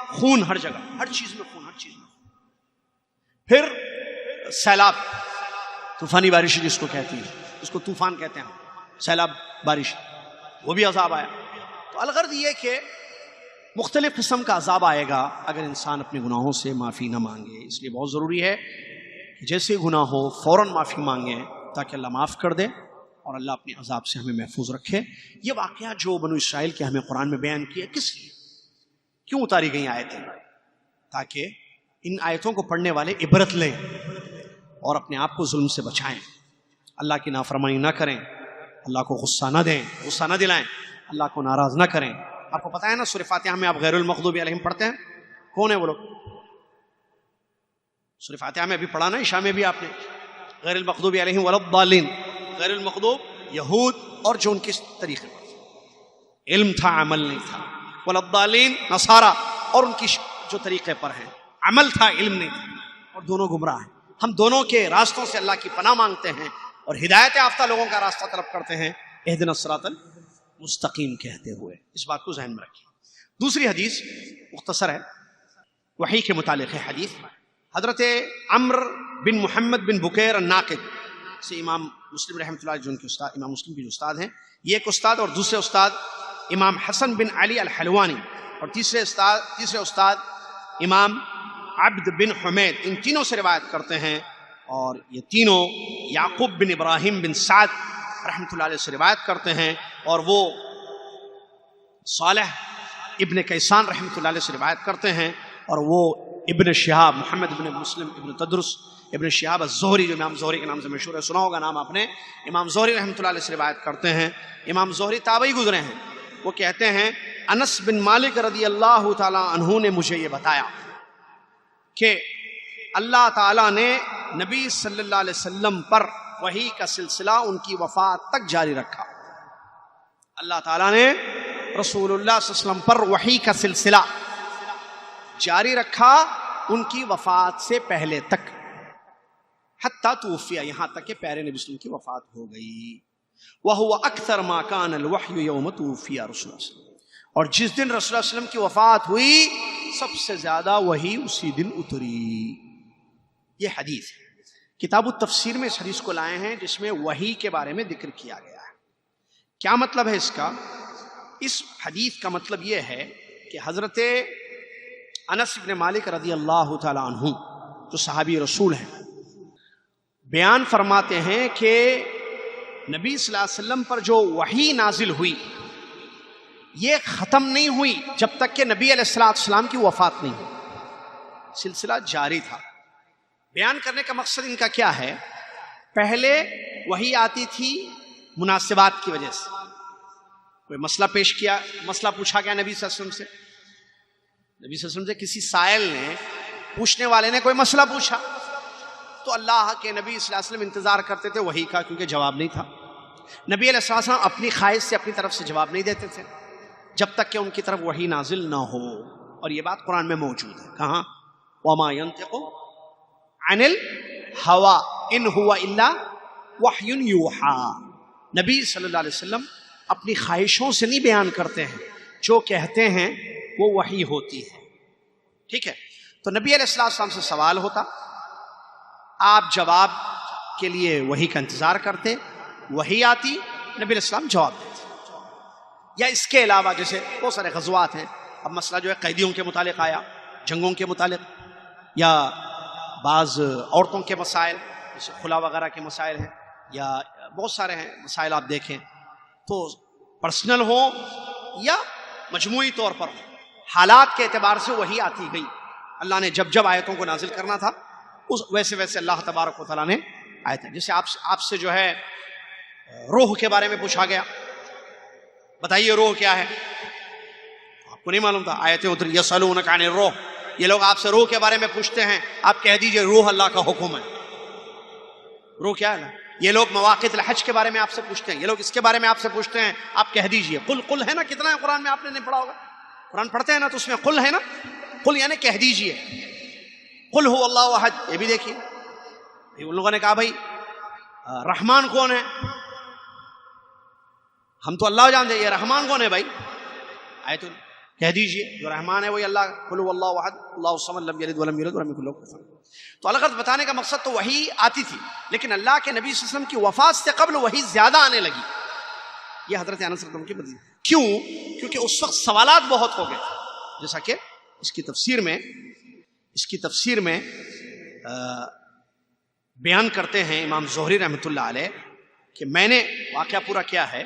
خون ہر جگہ، ہر چیز میں خون، ہر چیز میں خون۔ پھر سیلاب، طوفانی بارش جس کو کہتی ہے، اس کو طوفان کہتے ہیں، سیلاب بارش، وہ بھی عذاب آیا۔ تو الغرض یہ کہ مختلف قسم کا عذاب آئے گا اگر انسان اپنے گناہوں سے معافی نہ مانگے۔ اس لیے بہت ضروری ہے کہ جیسے گناہ ہو فوراً معافی مانگیں تاکہ اللہ معاف کر دے اور اللہ اپنے عذاب سے ہمیں محفوظ رکھے۔ یہ واقعہ جو بنو اسرائیل کے ہمیں قرآن میں بیان کیا، کس لیے، کیوں اتاری گئی آیتیں؟ تاکہ ان آیتوں کو پڑھنے والے عبرت لیں اور اپنے آپ کو ظلم سے بچائیں، اللہ کی نافرمانی نہ کریں، اللہ کو غصہ نہ دیں، غصہ نہ دلائیں، اللہ کو ناراض نہ کریں۔ آپ کو پتا ہے نا سورہ فاتحہ میں آپ غیر المغضوب علیہم پڑھتے ہیں، کون ہیں وہ لوگ؟ سورہ فاتحہ میں ابھی پڑھا نا، عشاء میں بھی آپ نے، غیر المغضوب علیہم ولا الضالین، غیر المغضوب یہود اور جو ان کے طریقے پر علم تھا عمل نہیں تھا، ولا الضالین نصارہ اور ان کی جو طریقے پر ہیں عمل تھا علم نہیں تھا، اور دونوں گمراہ ہیں۔ ہم دونوں کے راستوں سے اللہ کی پناہ مانگتے ہیں اور ہدایت یافتہ لوگوں کا راستہ طلب کرتے ہیں، اہدنا الصراط مستقیم کہتے ہوئے۔ اس بات کو ذہن میں رکھیں۔ دوسری حدیث مختصر ہے، وحی کے متعلق ہے حدیث۔ حضرت عمرو بن محمد بن بکیر الناقد سے امام مسلم رحمۃ اللہ جو ان کے استاد، امام مسلم کے جو استاد ہیں، یہ ایک استاد، اور دوسرے استاد امام حسن بن علی الحلوانی، اور تیسرے استاد امام عبد بن حمید، ان تینوں سے روایت کرتے ہیں، اور یہ تینوں یعقوب بن ابراہیم بن سعد رحمۃ اللہ علیہ سے روایت کرتے ہیں، اور وہ صالح ابن کیسان رحمۃ اللہ علیہ سے روایت کرتے ہیں، اور وہ ابن شہاب محمد ابن مسلم ابن تدرس ابن شہاب الزہری جو امام زہری کے نام سے مشہور ہے، سنا ہوگا نام آپ نے، امام زہری رحمۃ اللہ علیہ سے روایت کرتے ہیں۔ امام زہری تابعی گزرے ہیں، وہ کہتے ہیں انس بن مالک رضی اللہ تعالی عنہ نے مجھے یہ بتایا کہ اللہ تعالیٰ نے نبی صلی اللہ علیہ وسلم پر وحی کا سلسلہ ان کی وفات تک جاری رکھا۔ اللہ تعالیٰ نے رسول اللہ صلی اللہ علیہ وسلم پر وحی کا سلسلہ جاری رکھا ان کی وفات سے پہلے تک، حتیٰ توفیہ، یہاں تک کہ پیارے نبی صلی اللہ علیہ وسلم کی وفات ہو گئی۔ وَهُوَ أَكْثَرُ مَا كَانَ الْوَحْيُ يَوْمَ تُوفِيَ رسول اللہ صلی اللہ علیہ وسلم، اور جس دن رسول اللہ صلی اللہ علیہ وسلم کی وفات ہوئی سب سے زیادہ وحی اسی دن اتری۔ یہ حدیث ہے، کتاب التفسیر میں اس حدیث کو لائے ہیں جس میں وحی کے بارے میں ذکر کیا گیا ہے۔ کیا مطلب ہے اس کا؟ اس حدیث کا مطلب یہ ہے کہ حضرت انس بن مالک رضی اللہ تعالی عنہ جو صحابی رسول ہیں، بیان فرماتے ہیں کہ نبی صلی اللہ علیہ وسلم پر جو وحی نازل ہوئی یہ ختم نہیں ہوئی جب تک کہ نبی علیہ السلام کی وفات نہیں ہوئی، سلسلہ جاری تھا۔ بیان کرنے کا مقصد ان کا کیا ہے؟ پہلے وحی آتی تھی مناسبات کی وجہ سے، کوئی مسئلہ پیش کیا، مسئلہ پوچھا گیا نبی صلی اللہ علیہ وسلم سے، نبی صلی اللہ علیہ وسلم سے کسی سائل نے، پوچھنے والے نے کوئی مسئلہ پوچھا تو اللہ کے نبی صلی اللہ علیہ وسلم انتظار کرتے تھے وحی کا، کیونکہ جواب نہیں تھا۔ نبی علیہ السلام اپنی خواہش سے اپنی طرف سے جواب نہیں دیتے تھے جب تک کہ ان کی طرف وحی نازل نہ ہو، اور یہ بات قرآن میں موجود ہے۔ کہاں؟ وَمَا يَنْطِقُ عَنِ الْهَوَىٰ إِنْ هُوَ إِلَّا وَحْيٌ يُوحَىٰ۔ نبی صلی اللہ علیہ وسلم اپنی خواہشوں سے نہیں بیان کرتے ہیں، جو کہتے ہیں وہ وحی ہوتی ہے، ٹھیک ہے؟ تو نبی علیہ السلام سے سوال ہوتا، آپ جواب کے لیے وحی کا انتظار کرتے، وحی آتی، نبی علیہ السلام جواب دیتے۔ یا اس کے علاوہ جیسے بہت سارے غزوات ہیں، اب مسئلہ جو ہے قیدیوں کے متعلق آیا، جنگوں کے متعلق، یا بعض عورتوں کے مسائل جیسے خلا وغیرہ کے مسائل ہیں، یا بہت سارے ہیں مسائل آپ دیکھیں تو پرسنل ہوں یا مجموعی طور پر ہوں، حالات کے اعتبار سے وحی آتی گئی۔ اللہ نے جب جب آیتوں کو نازل کرنا تھا اس ویسے ویسے اللہ تبارک و تعالیٰ نے آیتیں، جیسے آپ سے جو ہے روح کے بارے میں پوچھا گیا، بتائیے روح کیا ہے، آپ کو نہیں معلوم تھا، آیتیں اتری یسألونک عن الروح، یہ لوگ آپ سے روح کے بارے میں پوچھتے ہیں، آپ کہہ دیجئے روح اللہ کا حکم ہے۔ روح کیا ہے؟ یہ لوگ مواقیت الحج کے بارے میں آپ سے پوچھتے ہیں، یہ لوگ اس کے بارے میں آپ سے پوچھتے ہیں، آپ کہہ دیجئے قل ہے نا، کتنا ہے قرآن میں، آپ نے نہیں پڑھا ہوگا، قرآن پڑھتے ہیں نا تو اس میں قل ہے نا، قل یعنی کہہ دیجئے، قل هو اللہ احد۔ یہ بھی دیکھیے ان لوگوں نے کہا بھائی رحمان کون ہے، ہم تو اللہ جانتے ہیں، یہ رحمان کون ہے بھائی، آیت کہہ دیجئے جو رحمان ہے وہی اللہ، قل هو اللہ احد اللہ الصمد لم یلد ولم یولد ولم یکن له کفوا احد۔ تو الغرض بتانے کا مقصد تو وحی آتی تھی، لیکن اللہ کے نبی صلی اللہ علیہ وسلم کی وفات سے قبل وحی زیادہ آنے لگی۔ یہ حضرت انس رضی اللہ عنہ کی بدلی کیوں؟ کیونکہ اس وقت سوالات بہت ہو گئے تھے، جیسا کہ اس کی تفسیر میں بیان کرتے ہیں امام زہری رحمۃ اللہ علیہ کہ میں نے واقعہ پورا کیا ہے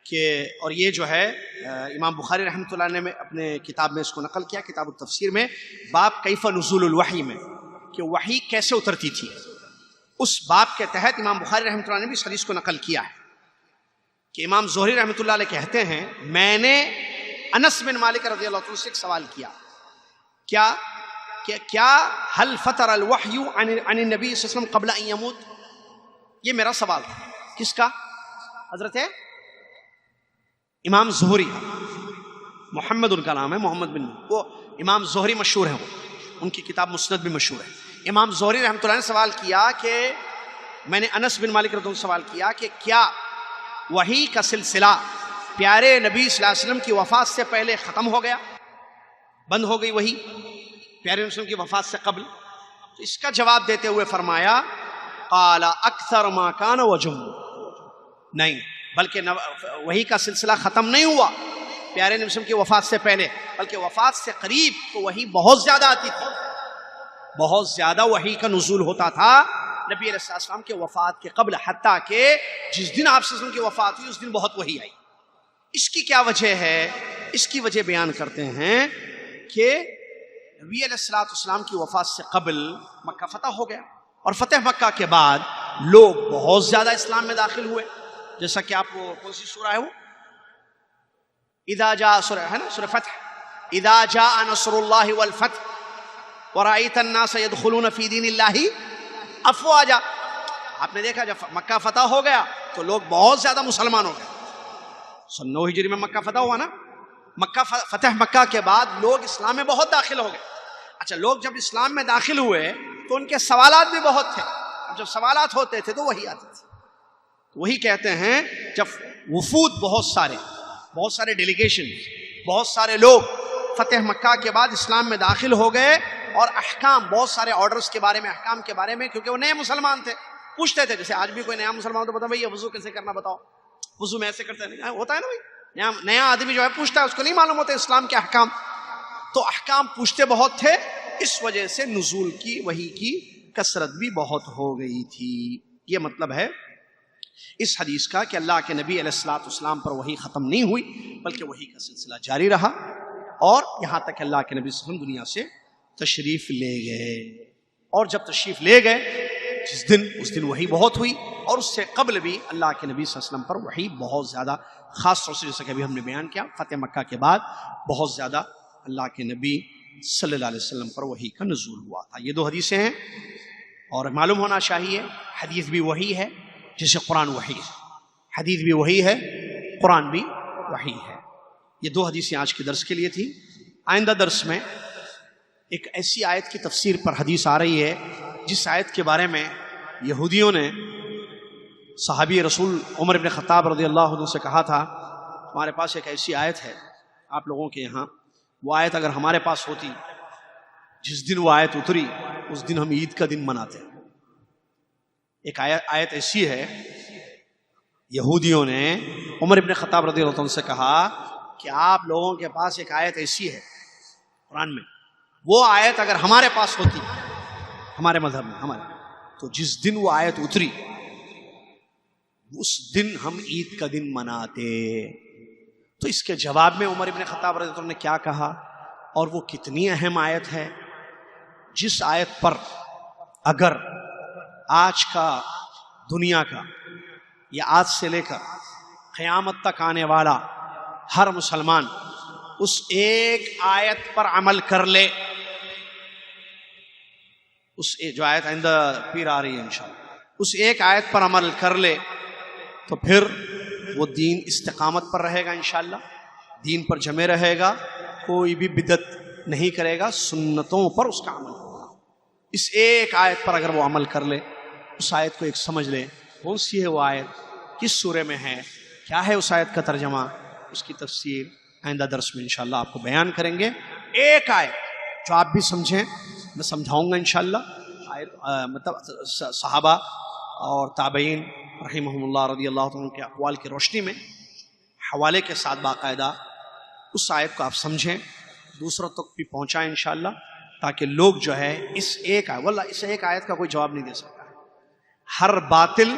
کہ، اور یہ جو ہے امام بخاری رحمۃ اللہ علیہ نے اپنے کتاب میں اس کو نقل کیا، کتاب التفسیر میں، باب کیف نزول الوحی میں، کہ وحی کیسے اترتی تھی، اس باب کے تحت امام بخاری رحمۃ اللہ نے بھی اس حدیث کو نقل کیا ہے کہ امام زہری رحمۃ اللہ علیہ کہتے ہیں میں نے انس بن مالک رضی اللہ عنہ سے ایک سوال کیا، کیا حل فتر الوحی عن النبی صلی اللہ علیہ وسلم قبل ان یموت، یہ میرا سوال تھا، کس کا؟ حضرت امام زہری، محمد ان کا نام ہے، محمد بن، وہ امام زہری مشہور ہیں، وہ ان کی کتاب مسند بھی مشہور ہے۔ امام زہری رحمۃ اللہ نے سوال کیا کہ میں نے انس بن مالک رضی اللہ عنہ سے سوال کیا کہ کیا وحی کا سلسلہ پیارے نبی صلی اللہ علیہ وسلم کی وفات سے پہلے ختم ہو گیا، بند ہو گئی وحی پیارے نبی صلی اللہ علیہ وسلم کی وفات سے قبل؟ تو اس کا جواب دیتے ہوئے فرمایا قال اکثر ما کان وجم، نہیں، بلکہ وحی کا سلسلہ ختم نہیں ہوا پیارے نبی صلی اللہ علیہ وسلم کی وفات سے پہلے، بلکہ وفات سے قریب تو وحی بہت زیادہ آتی تھی، بہت زیادہ وحی کا نزول ہوتا تھا نبی علیہ السلام کے وفات کے قبل، حتیٰ کہ جس دن آپ صلی اللہ علیہ وسلم کی وفات ہوئی اس دن بہت وحی آئی۔ اس کی کیا وجہ ہے؟ اس کی وجہ بیان کرتے ہیں کہ نبی علیہ السلام کی وفات سے قبل مکہ فتح ہو گیا، اور فتح مکہ کے بعد لوگ بہت زیادہ اسلام میں داخل ہوئے، جیسا کہ آپ کو کون سی سورہ ہے وہ، اذا جاء، سورہ ہے نا، سورہ فتح، اذا جاء نصر اللہ والفتح ورأیت الناس يدخلون فی دین اللہ افواجا۔ آپ نے دیکھا جب مکہ فتح ہو گیا تو لوگ بہت زیادہ مسلمان ہو گئے، 9 ہجری میں مکہ فتح ہوا نا، مکہ فتح مکہ کے بعد لوگ اسلام میں بہت داخل ہو گئے۔ اچھا، لوگ جب اسلام میں داخل ہوئے تو ان کے سوالات بھی بہت تھے، اب جب سوالات ہوتے تھے تو وہی آتی تھی، وہی کہتے ہیں جب وفود بہت سارے ڈیلیگیشن، بہت سارے لوگ فتح مکہ کے بعد اسلام میں داخل ہو گئے، اور احکام، بہت سارے آرڈرز کے بارے میں، احکام کے بارے میں، کیونکہ وہ نئے مسلمان تھے، پوچھتے تھے، جیسے آج بھی کوئی نیا مسلمان تو بتا بھائی یہ وضو کیسے کرنا بتاؤ، وضو میں ایسے کرتے ہیں، ہوتا ہے نا بھائی، نیا آدمی جو ہے پوچھتا ہے، اس کو نہیں معلوم ہوتے اسلام کے احکام، تو احکام پوچھتے بہت تھے، اس وجہ سے نزول کی وحی کی کثرت بھی بہت ہو گئی تھی۔ یہ مطلب ہے اس حدیث کا کہ اللہ کے نبی علیہ الصلوۃ والسلام پر وحی ختم نہیں ہوئی، بلکہ وحی کا سلسلہ جاری رہا اور یہاں تک اللہ کے نبی صلی اللہ علیہ وسلم دنیا سے تشریف لے گئے. اور جب تشریف لے گئے اس دن وحی بہت ہوئی, اور اس سے قبل بھی اللہ کے نبی صلی اللہ علیہ وسلم پر وحی بہت زیادہ, خاص طور سے جیسا کہ ابھی ہم نے بیان کیا, فتح مکہ کے بعد بہت زیادہ اللہ کے نبی صلی اللہ علیہ وسلم پر وحی کا نزول ہوا تھا. یہ 2 حدیثیں ہیں اور معلوم ہونا چاہیے حدیث بھی وحی ہے جیسے قرآن وحی ہے, حدیث بھی وحی ہے, قرآن بھی وحی ہے. یہ 2 حدیثیں آج کے درس کے لیے تھی. آئندہ درس میں ایک ایسی آیت کی تفسیر پر حدیث آ رہی ہے جس آیت کے بارے میں یہودیوں نے صحابی رسول عمر بن خطاب رضی اللہ عنہ سے کہا تھا ہمارے پاس ایک ایسی آیت ہے آپ لوگوں کے یہاں, وہ آیت اگر ہمارے پاس ہوتی, جس دن وہ آیت اتری اس دن ہم عید کا دن مناتے. ایک آیت ایسی ہے, یہودیوں نے عمر بن خطاب رضی اللہ عنہ سے کہا کہ آپ لوگوں کے پاس ایک آیت ایسی ہے قرآن میں, وہ آیت اگر ہمارے پاس ہوتی ہمارے مذہب میں ہمارے, تو جس دن وہ آیت اتری اس دن ہم عید کا دن مناتے. تو اس کے جواب میں عمر بن خطاب رضی اللہ عنہ نے کیا کہا, اور وہ کتنی اہم آیت ہے, جس آیت پر اگر آج کا دنیا کا یا آج سے لے کر قیامت تک آنے والا ہر مسلمان اس ایک آیت پر عمل کر لے, اس جو آیت آئندہ پیر آ رہی ہے انشاءاللہ, اس ایک آیت پر عمل کر لے تو پھر وہ دین استقامت پر رہے گا انشاءاللہ, دین پر جمے رہے گا, کوئی بھی بدعت نہیں کرے گا, سنتوں پر اس کا عمل ہوگا. اس ایک آیت پر اگر وہ عمل کر لے, اس آیت کو ایک سمجھ لے کون سی ہے وہ آیت, کس سورے میں ہے, کیا ہے اس آیت کا ترجمہ, اس کی تفسیر آئندہ درس میں انشاءاللہ آپ کو بیان کریں گے. ایک آیت جو آپ بھی سمجھیں میں سمجھاؤں گا انشاءاللہ. آیت مطلب صحابہ اور تابعین رحمہم اللہ رضی اللہ عنہ کے اقوال کی روشنی میں حوالے کے ساتھ باقاعدہ اس آیت کو آپ سمجھیں, دوسروں تک بھی پہنچائیں انشاءاللہ, تاکہ لوگ جو ہے اس ایک آیت, واللہ اس ایک آیت کا کوئی جواب نہیں دے سکتا ہے. ہر باطل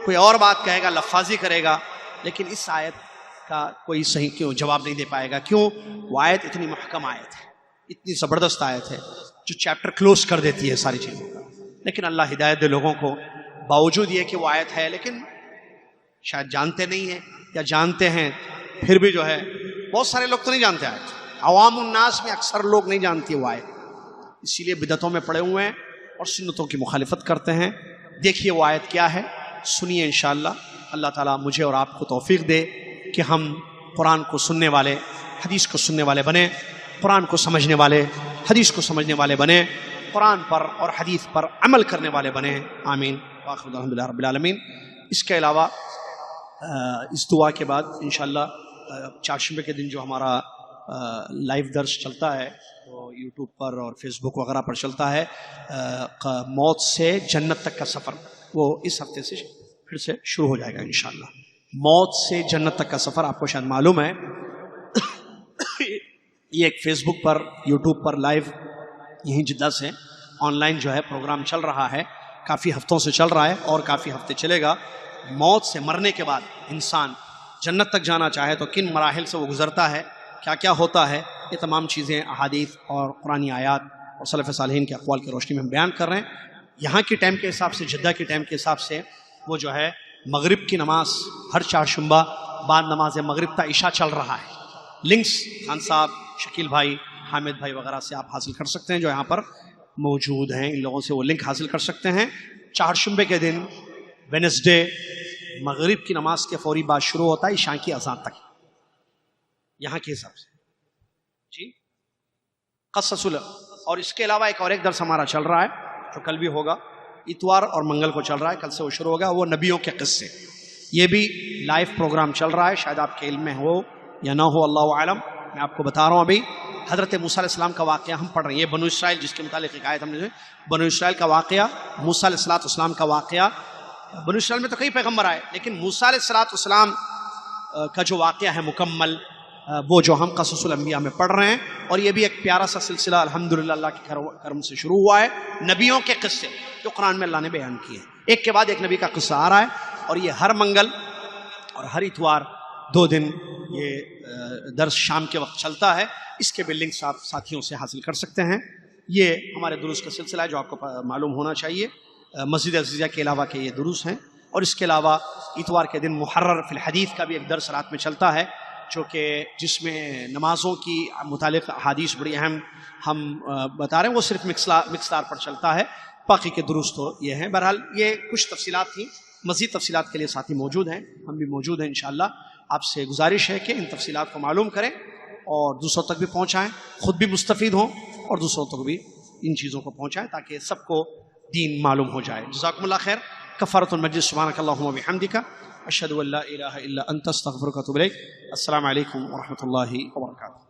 کوئی اور بات کہے گا, لفاظی کرے گا, لیکن اس آیت کا کوئی صحیح کیوں جواب نہیں دے پائے گا. کیوں؟ وہ آیت اتنی محکم آیت ہے, اتنی زبردست آیت ہے جو چیپٹر کلوز کر دیتی ہے ساری چیزوں کا. لیکن اللہ ہدایت دے لوگوں کو, باوجود یہ کہ وہ آیت ہے لیکن شاید جانتے نہیں ہیں, یا جانتے ہیں پھر بھی جو ہے, بہت سارے لوگ تو نہیں جانتے آیت, عوام الناس میں اکثر لوگ نہیں جانتی وہ آیت, اسی لیے بدعتوں میں پڑے ہوئے ہیں اور سنتوں کی مخالفت کرتے ہیں. دیکھیے وہ آیت کیا ہے, سنیے انشاءاللہ. اللہ تعالیٰ مجھے اور آپ کو توفیق دے کہ ہم قرآن کو سننے والے, حدیث کو سننے والے بنیں, قرآن کو سمجھنے والے, حدیث کو سمجھنے والے بنیں, قرآن پر اور حدیث پر عمل کرنے والے بنیں. آمین. وآخر دعوانا الحمدللہ رب العالمین. اس کے علاوہ اس دعا کے بعد انشاءاللہ چہارشنبے کے دن جو ہمارا لائیو درس چلتا ہے وہ یوٹیوب پر اور فیس بک وغیرہ پر چلتا ہے, موت سے جنت تک کا سفر, وہ اس ہفتے سے پھر سے شروع ہو جائے گا انشاءاللہ. موت سے جنت تک کا سفر, آپ کو شاید معلوم ہے یہ ایک فیس بک پر یوٹیوب پر لائیو یہیں جدہ سے آن لائن جو ہے پروگرام چل رہا ہے, کافی ہفتوں سے چل رہا ہے اور کافی ہفتے چلے گا. موت سے مرنے کے بعد انسان جنت تک جانا چاہے تو کن مراحل سے وہ گزرتا ہے, کیا کیا ہوتا ہے, یہ تمام چیزیں احادیث اور قرآنی آیات اور سلف صالحین کے اقوال کی روشنی میں ہم بیان کر رہے ہیں. یہاں کی ٹائم کے حساب سے, جدہ کی ٹائم کے حساب سے وہ جو ہے مغرب کی نماز ہر چہارشنبہ بعد نماز مغرب تا عشاء چل رہا ہے. لنکس خان صاحب, شکیل بھائی, حامد بھائی وغیرہ سے آپ حاصل کر سکتے ہیں جو یہاں پر موجود ہیں, ان لوگوں سے وہ لنک حاصل کر سکتے ہیں. چہارشنبے کے دن وینسڈے مغرب کی نماز کے فوری بعد شروع ہوتا ہے عشاء کی اذان تک, یہاں کے حساب سے جی قصص. اور اس کے علاوہ ایک درس ہمارا چل رہا ہے جو کل بھی ہوگا, اتوار اور منگل کو چل رہا ہے, کل سے وہ شروع ہوگا, وہ نبیوں کے قصے. یہ بھی لائیو پروگرام چل رہا ہے, شاید آپ کے علم میں ہو یا نہ ہو, اللہ عالم. میں آپ کو بتا رہا ہوں ابھی حضرت موسیٰ علیہ السلام کا واقعہ ہم پڑھ رہے ہیں. یہ بنو اسرائیل جس کے متعلق ایک آیت ہم نے, بنو اسرائیل کا واقعہ, موسیٰ علیہ السلام کا واقعہ. بنو اسرائیل میں تو کئی پیغمبر آئے, لیکن موسیٰ علیہ السلام کا جو واقعہ ہے مکمل, وہ جو ہم قصص الانبیاء میں پڑھ رہے ہیں. اور یہ بھی ایک پیارا سا سلسلہ الحمدللہ اللہ کے کرم سے شروع ہوا ہے, نبیوں کے قصے جو قرآن میں اللہ نے بیان کیے ہیں. ایک کے بعد ایک نبی کا قصہ آ رہا ہے, اور یہ ہر منگل اور ہر اتوار 2 دن یہ درس شام کے وقت چلتا ہے، اس کے بھی لنکس آپ ساتھیوں سے حاصل کر سکتے ہیں۔ یہ ہمارے دروس کا سلسلہ ہے جو آپ کو معلوم ہونا چاہیے۔ مسجد عزیزہ کے علاوہ کے یہ دروس ہیں، اور اس کے علاوہ اتوار کے دن محرر فی الحدیث کا بھی ایک درس رات میں چلتا ہے، جو کہ جس میں نمازوں کی متعلق احادیث بڑی اہم ہم بتا رہے ہیں، وہ صرف مکسلار پر چلتا ہے، باقی کے دروس تو یہ ہیں۔ بہرحال یہ کچھ تفصیلات تھیں، مزید تفصیلات کے لیے ساتھی موجود ہیں، ہم بھی موجود ہیں انشاءاللہ۔ آپ سے گزارش ہے کہ ان تفصیلات کو معلوم کریں اور دوسروں تک بھی پہنچائیں، خود بھی مستفید ہوں اور دوسروں تک بھی ان چیزوں کو پہنچائیں تاکہ سب کو دین معلوم ہو جائے۔ جزاکم اللہ خیر۔ کفارۃ المجلس، سبحانک اللہم وبحمدک، اشہد ان لا الہ الا انت، استغفرک واتوب الیک۔ السلام علیکم ورحمۃ اللہ وبرکاتہ۔